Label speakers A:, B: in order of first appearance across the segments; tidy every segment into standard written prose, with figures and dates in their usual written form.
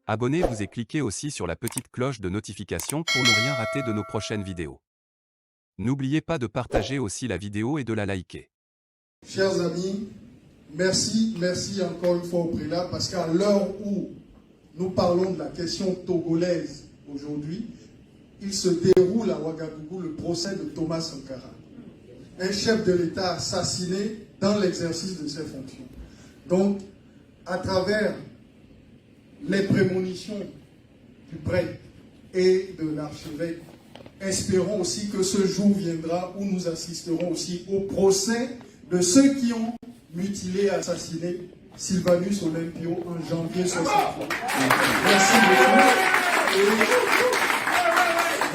A: Abonnez-vous et cliquez aussi sur la petite cloche de notification pour ne rien rater de nos prochaines vidéos. N'oubliez pas de partager aussi la vidéo et de la liker.
B: Chers amis, merci encore une fois au prélat, parce qu'à l'heure où nous parlons de la question togolaise aujourd'hui, il se déroule à Ouagadougou le procès de Thomas Sankara, un chef de l'État assassiné dans l'exercice de ses fonctions. Donc, à travers les prémonitions du prêtre et de l'archevêque, espérons aussi que ce jour viendra où nous assisterons aussi au procès de ceux qui ont mutilé et assassiné Sylvanus Olympio en janvier 63. Merci beaucoup. Et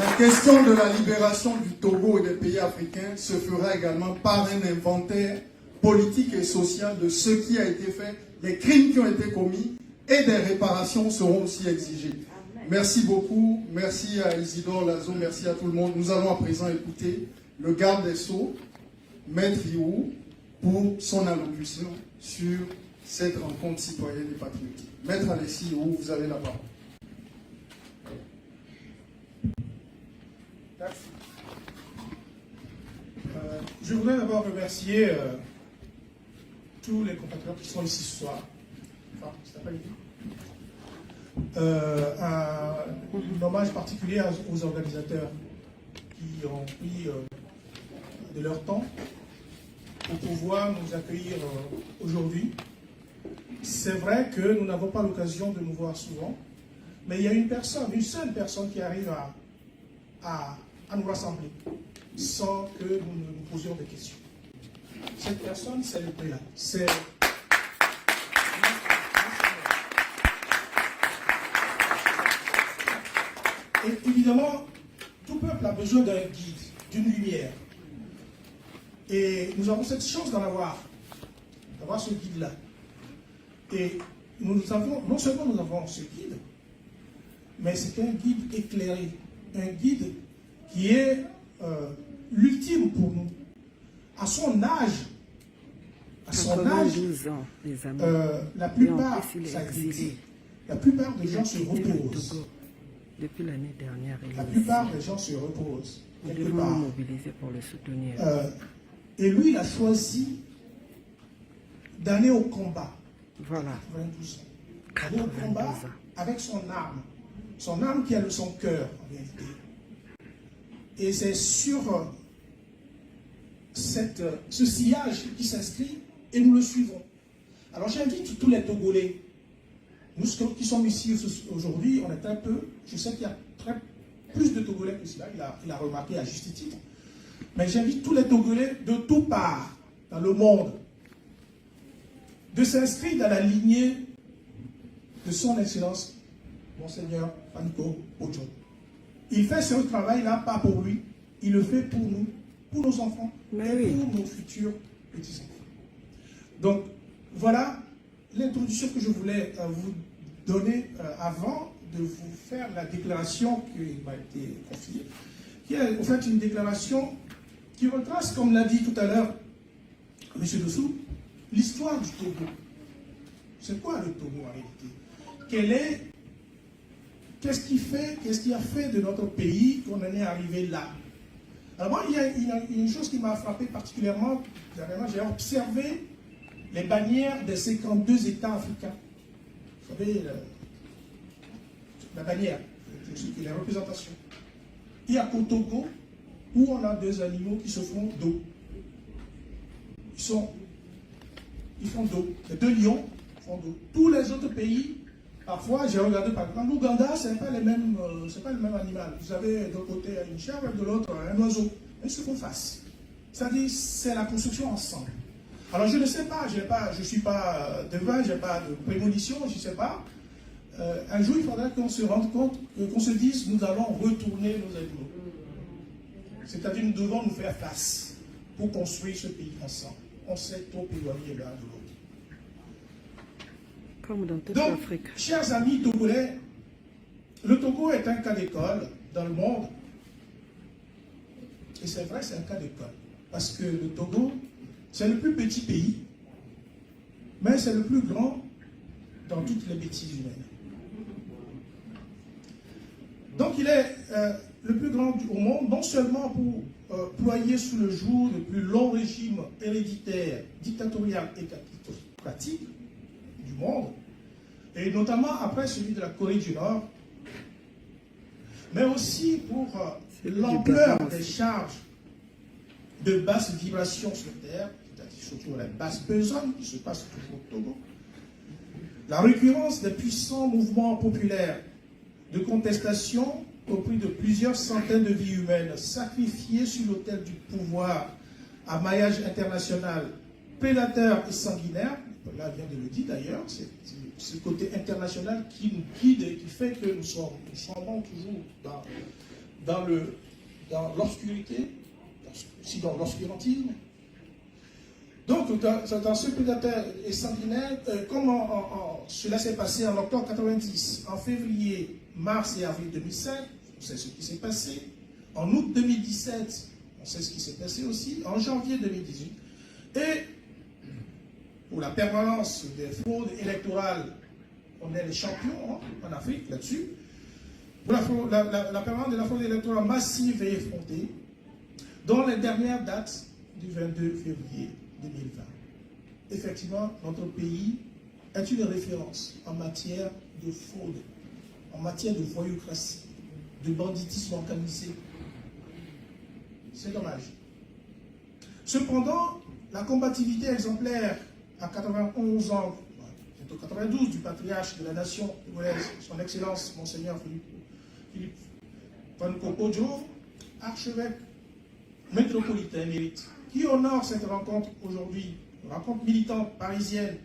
B: la question de la libération du Togo et des pays africains se fera également par un inventaire politique et social de ce qui a été fait, les crimes qui ont été commis, et des réparations seront aussi exigées. Merci beaucoup, merci à Isidore Lazo, merci à tout le monde. Nous allons à présent écouter le garde des Sceaux, Maître Iou, pour son allocution sur cette rencontre citoyenne et patriotique. Maître Alessi Iou, vous avez la parole.
C: Merci. Je voudrais d'abord remercier tous les compatriotes qui sont ici ce soir. Enfin, c'est après-midi. Un hommage particulier aux organisateurs qui ont pris de leur temps pour pouvoir nous accueillir aujourd'hui. C'est vrai que nous n'avons pas l'occasion de nous voir souvent, mais il y a une seule personne qui arrive à nous rassembler sans que nous nous posions des questions. Cette personne, c'est le prélat. Et évidemment, tout peuple a besoin d'un guide, d'une lumière. Et nous avons cette chance d'avoir ce guide-là. Et non seulement nous avons ce guide, mais c'est un guide éclairé, un guide qui est l'ultime pour nous. À son âge, la plupart, la plupart des gens se reposent.
D: Depuis l'année dernière,
C: la plupart des gens se reposent.
D: Nous devons nous mobiliser pour le soutenir.
C: Et lui, il a choisi d'aller au combat.
D: Voilà.
C: 92 ans. Aller au combat avec son arme. Son arme qui a son cœur, en réalité. Et c'est sur ce sillage qui s'inscrit et nous le suivons. Alors j'invite tous les Togolais. Nous qui sommes ici aujourd'hui, on est un peu, je sais qu'il y a plus de Togolais que cela, il a remarqué à juste titre, mais j'invite tous les Togolais de tout part dans le monde de s'inscrire dans la lignée de son Excellence, Monseigneur Panicot Ojo. Il fait ce travail-là pas pour lui, il le fait pour nous, pour nos enfants, et pour nos futurs petits-enfants. Donc, voilà l'introduction que je voulais vous donner avant de vous faire la déclaration qui m'a été confiée, qui est en fait une déclaration qui retrace, comme l'a dit tout à l'heure M. Dessous, l'histoire du Togo. C'est quoi le Togo en réalité? Qu'est-ce qui a fait de notre pays qu'on en est arrivé là? Alors moi, il y a une chose qui m'a frappé particulièrement, dernièrement, j'ai observé les bannières des 52 États africains. Vous savez, la bannière, les représentations. Il y a qu'au Togo, où on a deux animaux qui se font dos. Ils font dos. Les deux lions font dos. Tous les autres pays, parfois, j'ai regardé par exemple, l'Ouganda, ce n'est pas le même animal. Vous avez d'un côté une chèvre et de l'autre un oiseau. Ils se font face. C'est-à-dire, c'est la construction ensemble. Alors je ne sais pas, je ne suis pas devin, je n'ai pas de prémonition, je ne sais pas. Un jour, il faudra qu'on se rende compte, qu'on se dise, nous allons retourner nos animaux. C'est-à-dire, nous devons nous faire face pour construire ce pays ensemble. On s'est trop éloigné l'un de l'autre.
D: Comme dans toute
C: Donc,
D: l'Afrique.
C: chers amis togolais, le Togo est un cas d'école dans le monde. Et c'est vrai, c'est un cas d'école. Parce que le Togo, c'est le plus petit pays, mais c'est le plus grand dans toutes les bêtises humaines. Donc il est le plus grand au monde, non seulement pour ployer sous le joug le plus long régime héréditaire, dictatorial et capitocratique du monde, et notamment après celui de la Corée du Nord, mais aussi pour l'ampleur des charges de basse vibration sur Terre, c'est-à-dire surtout la basse besogne qui se passe toujours au Togo, la récurrence des puissants mouvements populaires de contestation au prix de plusieurs centaines de vies humaines sacrifiées sur l'autel du pouvoir à maillage international prédateur et sanguinaire. Là vient de le dire d'ailleurs, c'est ce côté international qui nous guide et qui fait que nous sommes toujours dans l'obscurité, aussi dans l'obscurantisme. Donc, dans ce prédateur et sanguinaire, comment cela s'est passé en octobre 90, en février, mars et avril 2007, on sait ce qui s'est passé. En août 2017, on sait ce qui s'est passé aussi. En janvier 2018. Et pour la permanence des fraudes électorales, on est les champions en Afrique là-dessus. Pour la permanence de la fraude électorale massive et effrontée, dont les dernières dates du 22 février 2020. Effectivement, notre pays est une référence en matière de fraude, en matière de voyoucratie, de banditisme organisé. C'est dommage. Cependant, la combativité exemplaire à 91 ans, bientôt 92, du patriarche de la nation congolaise, son Excellence, Monseigneur Philippe Van Kokodjo, archevêque métropolitain émérite, qui honore cette rencontre aujourd'hui, une rencontre militante parisienne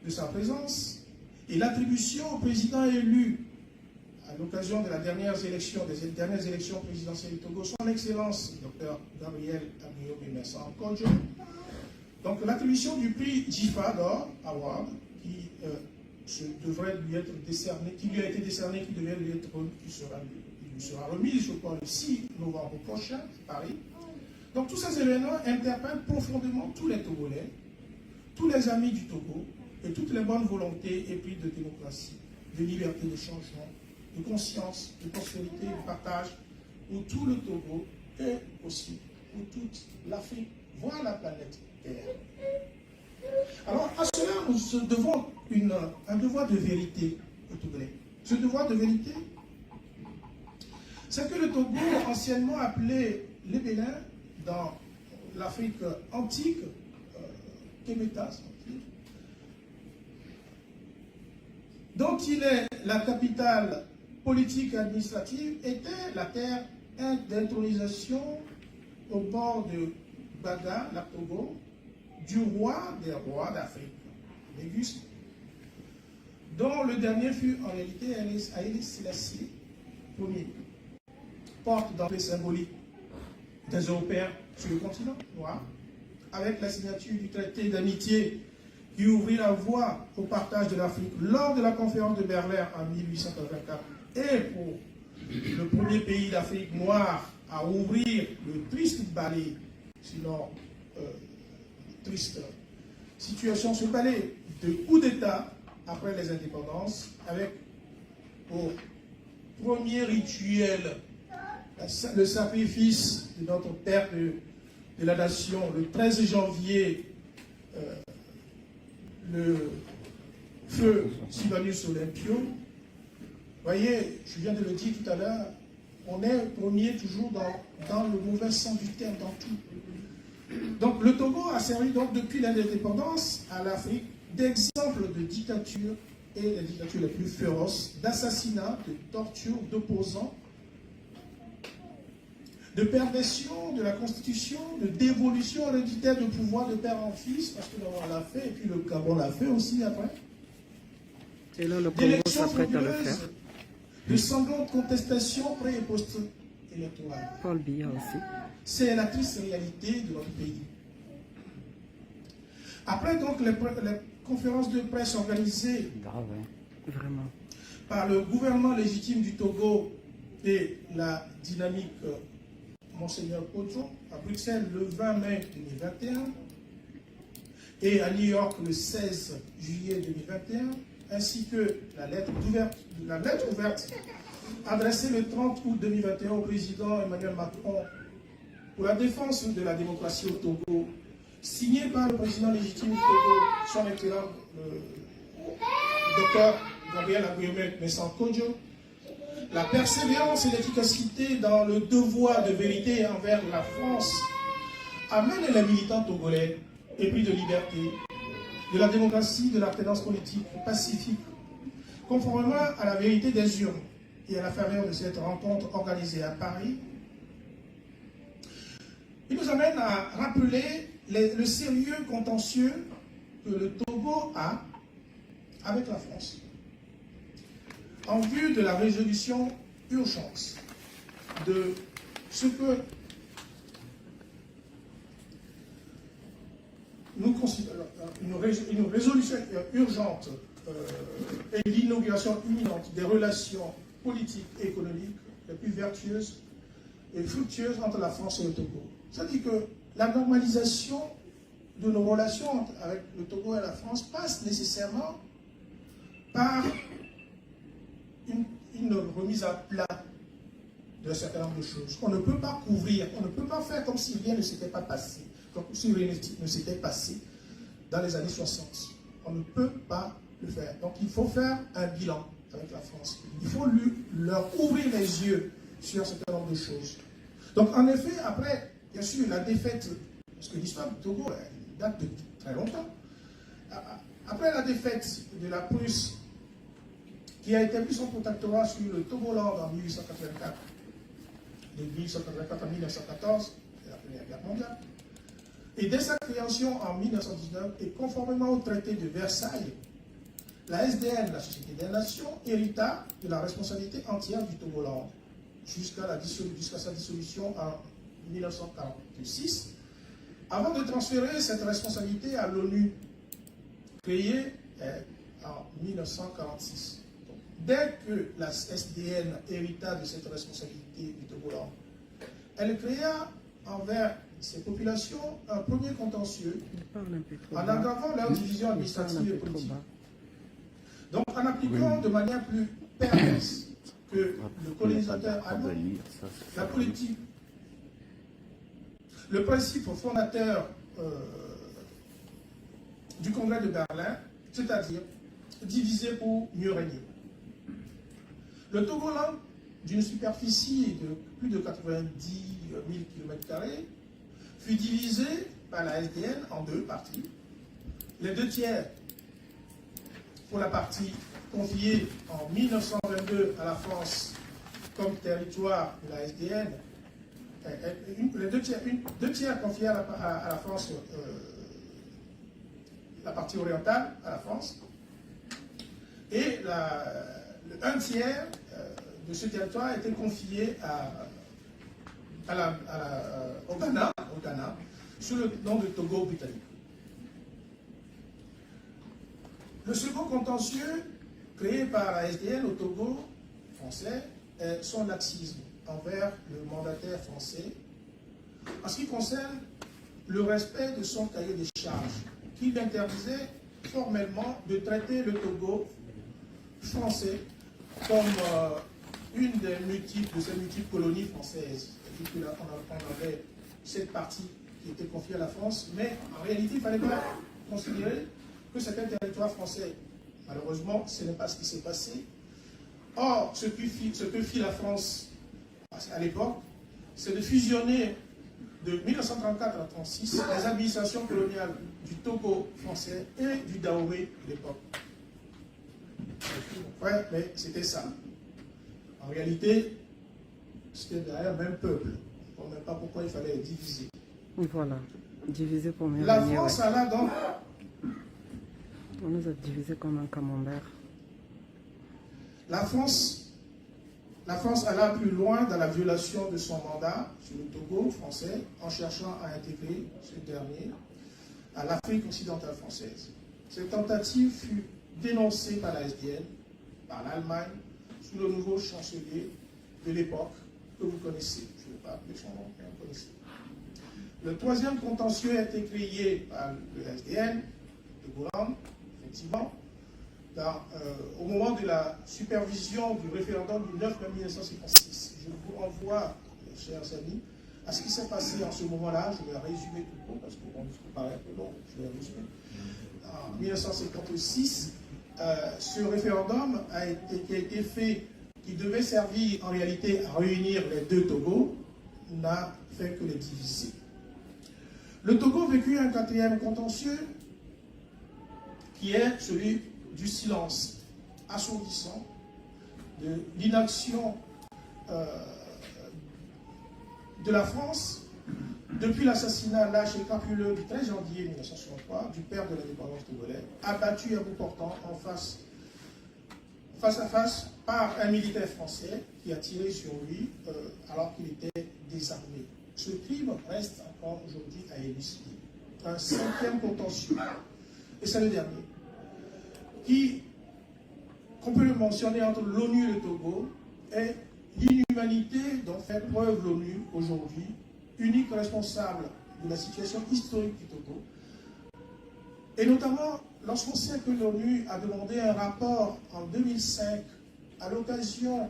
C: de sa présence, et l'attribution au président élu à l'occasion de des dernières élections présidentielles du Togo, son Excellence, Dr Gabriel Amio Vincent Kodjo. Donc l'attribution du prix JIFA d'or Award, qui devrait lui être décerné, qui lui a été décerné, qui devait lui être qui sera remis, je crois, le 6 novembre prochain, à Paris. Donc tous ces événements interpellent profondément tous les Togolais, tous les amis du Togo, et toutes les bonnes volontés épris de démocratie, de liberté, de changement, de conscience, de prospérité, de partage, où tout le Togo est possible, où toute l'Afrique, voire la planète Terre. Alors à cela, nous devons un devoir de vérité au Togolais. Ce devoir de vérité, c'est que le Togo, anciennement appelé les Bénin, dans l'Afrique antique, Kéméta, dont il est la capitale politique et administrative, était la terre d'intronisation au bord de Baga, la Togo, du roi des rois d'Afrique, Négus, dont le dernier fut en réalité Haïlé Sélassié Ier, porte d'entrée symbolique des Européens sur le continent noir, avec la signature du traité d'amitié qui ouvrit la voie au partage de l'Afrique lors de la conférence de Berlin en 1884, et pour le premier pays d'Afrique noire à ouvrir le triste balai, sinon triste situation, ce balai de coup d'État après les indépendances, avec au premier rituel le sacrifice de notre père de la nation le 13 janvier, le feu Sylvanus Olympio. Voyez, je viens de le dire tout à l'heure, on est premier toujours dans le mauvais sens du terme, dans tout. Donc le Togo a servi donc depuis l'indépendance à l'Afrique d'exemple de dictature, et les dictatures les plus féroces, d'assassinats, de tortures, d'opposants, de perversion de la Constitution, de dévolution héréditaire de pouvoir de père en fils, parce que on l'a fait, et puis le Gabon l'a fait aussi après.
D: Et là, le Congo s'apprête à le faire.
C: De sanglantes contestations pré- et post-électorales.
D: Paul Biya aussi.
C: C'est la triste réalité de notre pays. Après donc les conférences de presse organisées
D: Vraiment.
C: par le gouvernement légitime du Togo et la dynamique Monseigneur Kodjo à Bruxelles le 20 mai 2021 et à New York le 16 juillet 2021, ainsi que la lettre ouverte adressé le 30 août 2021 au président Emmanuel Macron pour la défense de la démocratie au Togo, signé par le président légitime du Togo, son excellent docteur Gabriel Aguirre Messant Kodjo, la persévérance et l'efficacité dans le devoir de vérité envers la France amène les militants togolais épris de liberté, de la démocratie, de l'alternance politique pacifique, conformément à la vérité des urnes et à la faveur de cette rencontre organisée à Paris. Il nous amène à rappeler le sérieux contentieux que le Togo a avec la France en vue de la résolution urgente de ce que nous considérons une résolution urgente et l'inauguration imminente des relations politiques et économiques les plus vertueuses et fructueuses entre la France et le Togo. C'est-à-dire que la normalisation de nos relations avec le Togo et la France passe nécessairement par une remise à plat d'un certain nombre de choses. On ne peut pas couvrir, on ne peut pas faire comme si rien ne s'était pas passé, comme si rien ne s'était passé dans les années 60. On ne peut pas le faire. Donc il faut faire un bilan avec la France. Il faut leur ouvrir les yeux sur un certain nombre de choses. Donc en effet, après, bien sûr, la défaite, parce que l'histoire du Togo date de très longtemps, après la défaite de la Prusse, qui a établi son protectorat sur le Togoland en 1884, de 1884 à 1914, c'est la Première Guerre mondiale, et dès sa création en 1919, et conformément au traité de Versailles, la SDN, la Société des Nations, hérita de la responsabilité entière du Togoland jusqu'à sa dissolution en 1946, avant de transférer cette responsabilité à l'ONU, créée en 1946. Donc, dès que la SDN hérita de cette responsabilité du Togoland, elle créa envers ces populations un premier contentieux en aggravant leur division administrative et politique. Donc, en appliquant de manière plus perverse que le colonisateur allemand, la politique, le principe fondateur du Congrès de Berlin, c'est-à-dire diviser pour mieux régner. Le Togoland, d'une superficie de plus de 90 000 km², fut divisé par la SDN en deux parties. Les deux tiers pour la partie confiée en 1922 à la France comme territoire de la SDN, les deux tiers confiés à la France, la partie orientale à la France, et un tiers de ce territoire a été confié au Ghana, sous le nom de Togo britannique. Le second contentieux créé par la SDN au Togo français est son laxisme envers le mandataire français en ce qui concerne le respect de son cahier des charges, qui l'interdisait formellement de traiter le Togo français comme une de ces multiples colonies françaises. C'est-à-dire qu'on avait cette partie qui était confiée à la France, mais en réalité, il ne fallait pas considérer que c'était un territoire français. Malheureusement, ce n'est pas ce qui s'est passé. Or, ce que fit la France à l'époque, c'est de fusionner de 1934 à 1936 les administrations coloniales du Togo français et du Daomé de l'époque. Ouais, mais c'était ça. En réalité, c'était derrière le même peuple. On ne sait même pas pourquoi il fallait diviser.
D: Voilà, diviser pour mieux
C: La
D: régner,
C: France
D: ouais.
C: a là donc...
D: On nous a divisé comme un camembert.
C: La France alla plus loin dans la violation de son mandat sur le Togo français en cherchant à intégrer ce dernier à l'Afrique occidentale française. Cette tentative fut dénoncée par la SDN, par l'Allemagne, sous le nouveau chancelier de l'époque que vous connaissez. Je ne vais pas appeler son nom, mais vous connaissez. Le troisième contentieux a été créé par le SDN, de Gouland, effectivement, au moment de la supervision du référendum du 9 mai 1956. Je vous renvoie, chers amis, à ce qui s'est passé en ce moment-là. Je vais résumer tout le monde parce que bon, ça paraît un peu long. Je vais résumer. En 1956, ce référendum qui a été fait, qui devait servir en réalité à réunir les deux Togos, n'a fait que les diviser. Le Togo vécut un quatrième contentieux qui est celui du silence assourdissant, de l'inaction de la France depuis l'assassinat lâche et crapuleux du 13 janvier 1963 du père de l'indépendance togolais, abattu à bout portant face à face par un militaire français qui a tiré sur lui alors qu'il était désarmé. Ce crime reste encore aujourd'hui à élucider. Un cinquième contentieux, et c'est le dernier, qu'on peut le mentionner entre l'ONU et le Togo, est l'inhumanité dont fait preuve l'ONU aujourd'hui, unique responsable de la situation historique du Togo. Et notamment, lorsqu'on sait que l'ONU a demandé un rapport en 2005 à l'occasion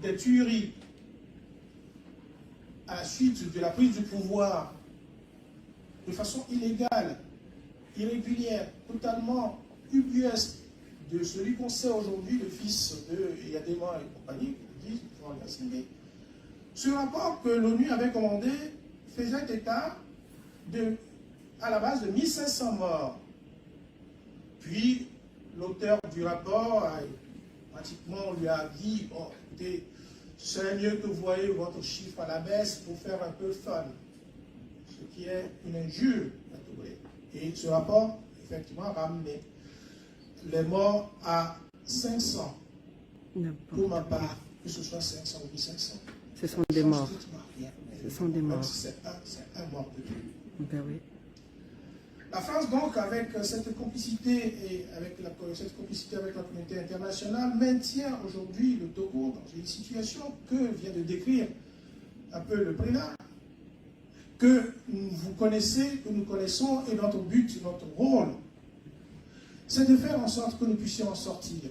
C: des tueries à la suite de la prise du pouvoir de façon illégale, irrégulière, totalement ubuesque de celui qu'on sait aujourd'hui, le fils de Yadema et compagnie, qui disent qu'il faut l'assigner. Ce rapport que l'ONU avait commandé faisait état à la base de 1500 morts. Puis, l'auteur du rapport, pratiquement, lui a dit, bon, écoutez, ce serait mieux que vous voyez votre chiffre à la baisse pour faire un peu fun. Ce qui est une injure à Togolais. Et ce rapport, effectivement, a ramené les morts à 500. Pour ma part, que ce soit 500 ou 1500.
D: Ce sont des morts. Ce sont des morts.
C: C'est un mort de plus.
D: Ben oui.
C: La France, donc, avec cette complicité et avec cette complicité avec la communauté internationale, maintient aujourd'hui le Togo dans une situation que vient de décrire un peu le prélat, que vous connaissez, que nous connaissons, et notre but, notre rôle, c'est de faire en sorte que nous puissions en sortir.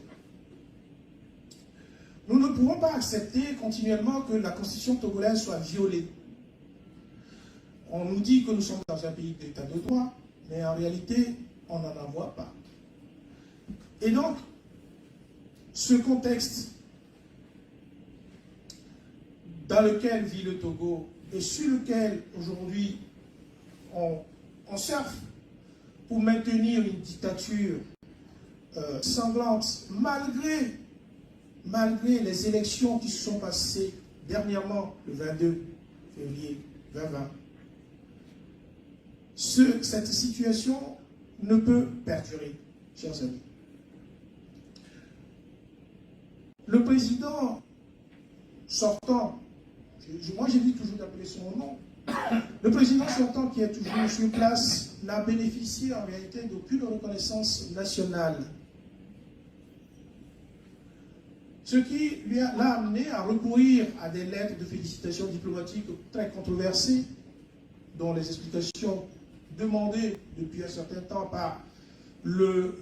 C: Nous ne pouvons pas accepter continuellement que la constitution togolaise soit violée. On nous dit que nous sommes dans un pays d'état de droit, mais en réalité, on n'en voit pas. Et donc, ce contexte dans lequel vit le Togo et sur lequel aujourd'hui on surfe pour maintenir une dictature sanglante, malgré les élections qui se sont passées dernièrement le 22 février 2020, cette situation ne peut perdurer, chers amis. Le président sortant, moi j'évite toujours d'appeler son nom, le président sortant qui est toujours sur place n'a bénéficié en réalité d'aucune reconnaissance nationale. Ce qui l'a amené à recourir à des lettres de félicitations diplomatiques très controversées, dont les explications demandées depuis un certain temps par le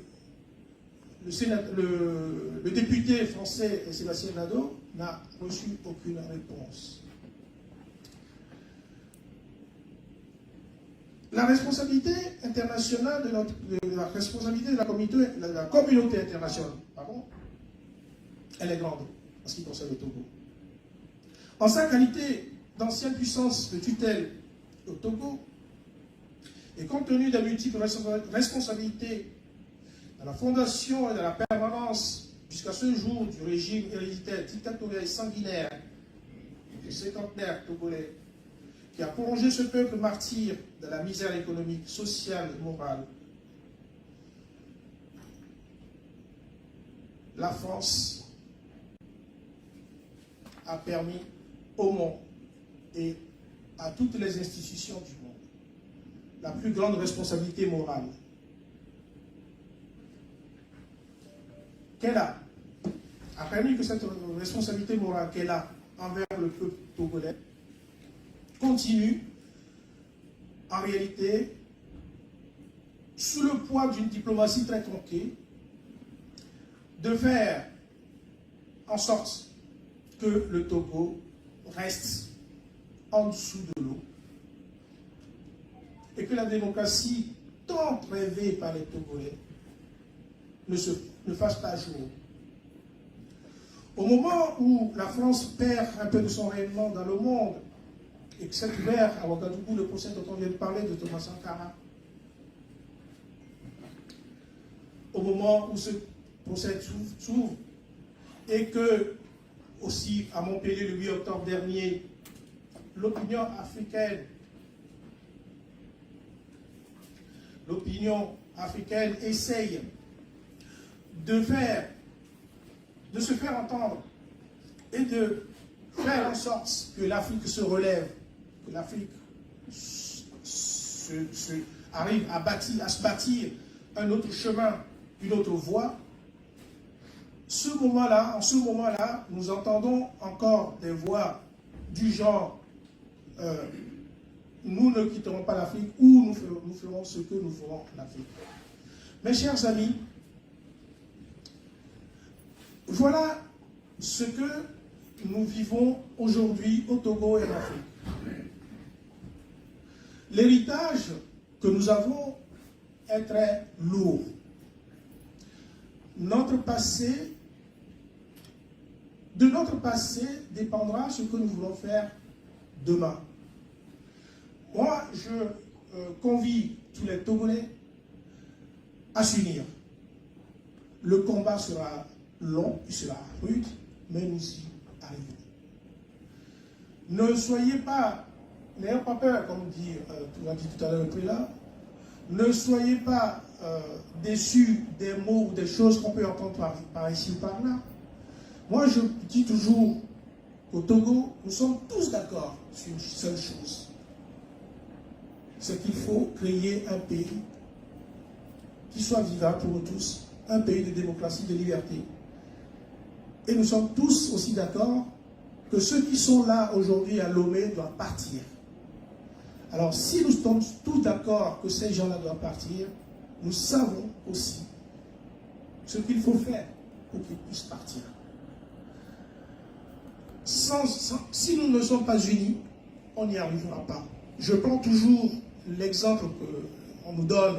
C: député français Sébastien Nadeau, n'a reçu aucune réponse. La responsabilité internationale de la communauté internationale, elle est grande en ce qui concerne le Togo. En sa qualité d'ancienne puissance de tutelle au Togo, et compte tenu des multiples responsabilités dans la fondation et dans la permanence jusqu'à ce jour du régime héréditaire dictatorial et sanguinaire du cinquantenaire togolais, qui a plongé ce peuple martyr dans la misère économique, sociale et morale, la France a permis au monde et à toutes les institutions du monde la plus grande responsabilité morale qu'elle a permis que cette responsabilité morale qu'elle a envers le peuple togolais continue en réalité sous le poids d'une diplomatie très tronquée, de faire en sorte que le Togo reste en dessous de l'eau et que la démocratie tant rêvée par les Togolais ne fasse pas jour. Au moment où la France perd un peu de son rayonnement dans le monde et que s'est ouvert à Ouagadougou le procès dont on vient de parler de Thomas Sankara, au moment où ce procès s'ouvre et que, aussi à Montpellier le 8 octobre dernier, l'opinion africaine essaye de se faire entendre et de faire en sorte que l'Afrique se relève, que l'Afrique arrive à se bâtir un autre chemin, une autre voie. En ce moment-là, nous entendons encore des voix du genre nous ne quitterons pas l'Afrique ou nous ferons ce que nous ferons en Afrique. Mes chers amis, voilà ce que nous vivons aujourd'hui au Togo et en Afrique. L'héritage que nous avons est très lourd. De notre passé dépendra ce que nous voulons faire demain. Moi, je convie tous les Togolais à s'unir. Le combat sera long, il sera rude, mais nous y arriverons. Ne soyez pas, n'ayez pas peur, comme l'a dit tout à l'heure le prélat, ne soyez pas déçus des mots ou des choses qu'on peut entendre par ici ou par là. Moi, je dis toujours qu'au Togo, nous sommes tous d'accord sur une seule chose. C'est qu'il faut créer un pays qui soit vivant pour nous tous, un pays de démocratie, de liberté. Et nous sommes tous aussi d'accord que ceux qui sont là aujourd'hui à Lomé doivent partir. Alors, si nous sommes tous d'accord que ces gens-là doivent partir, nous savons aussi ce qu'il faut faire pour qu'ils puissent partir. Si nous ne sommes pas unis, on n'y arrivera pas. Je prends toujours l'exemple qu'on nous donne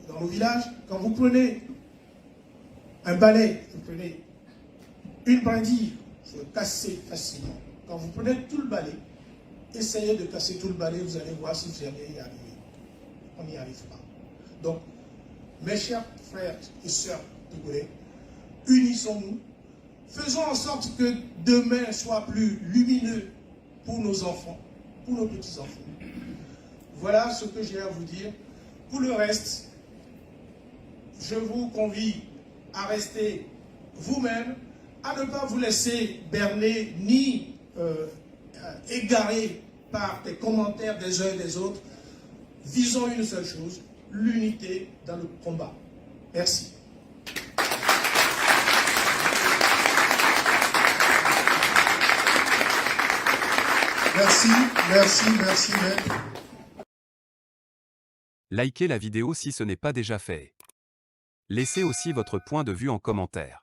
C: dans nos villages. Quand vous prenez un balai, vous prenez une brindille, vous le cassez facilement. Quand vous prenez tout le balai, essayez de casser tout le balai, vous allez voir si vous allez y arriver. On n'y arrive pas. Donc, mes chers frères et sœurs togolais, unissons-nous. Faisons en sorte que demain soit plus lumineux pour nos enfants, pour nos petits-enfants. Voilà ce que j'ai à vous dire. Pour le reste, je vous convie à rester vous-même, à ne pas vous laisser berner ni égarer par des commentaires des uns et des autres. Visons une seule chose, l'unité dans le combat. Merci.
B: Merci.
A: Likez la vidéo si ce n'est pas déjà fait. Laissez aussi votre point de vue en commentaire.